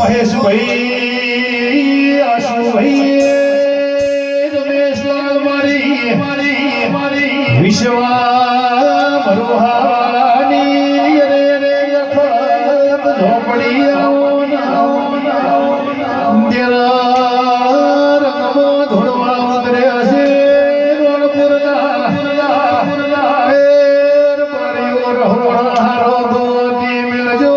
મહેશ ભાઈ આશુ ભાઈ રમેશ લાલ મારી વિશ્વા મરોહાની રે રે અખત ઝોપડી આવો તેરા રંગમાં ધોળવા ઉતરે હશે રોણપુરના એર પરિયો રહોણા હારો દોતી મેળજો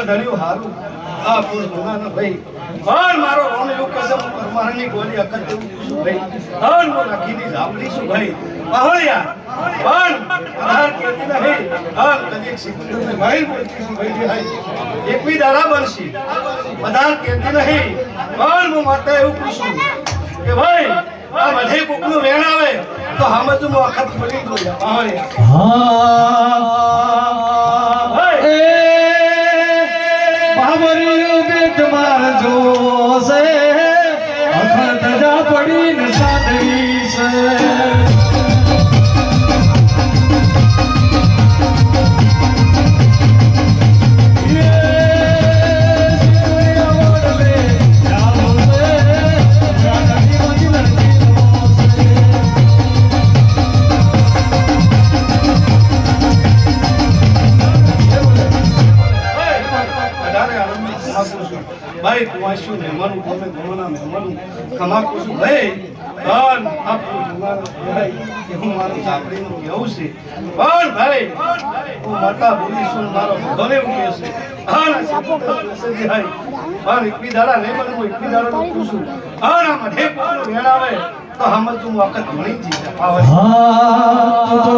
ધન્યું હારું આ પૂર ભગવાન ભાઈ પણ મારો રોમ એવું કસમ પરમારની ગોલી અકલ જેવું પૂછું ભાઈ ધન મો રાખીની જામલી છું ભાઈ પહોળ્યા પણ આધાર કેતી નહીં હાલ કદી સિદ્ધ ભાઈ બોલતી છું ભાઈ ભાઈ એકવી દાડા બનશી આધાર કેતી નહીં પણ હું માતા એવું પૂછું કે ભાઈ આ બધે કોકનું વેણ આવે તો હમજ હું વખત બોલી દઉં પહોળ્યા બાબરિયો બેટ મારજો છે અખત જા પડીને સાધવી છે ભાઈ કુવાશું મહેમાનું તમે ગોના મહેમાનું ખમા કુશું ભાઈ ધન આપું તમારો ભાઈ એવું મારું ઝાપડીનું કેવું છે પણ ભાઈ હું મોટા બોલીશું મારો ભગવાન એવું કહે છે પણ એકવી દાડા નહીં બને હું એકવી દાડા પૂછું આ મધે કોનો વેણ આવે તો હમ તું વખત ઘણી જીતા આવે હા તો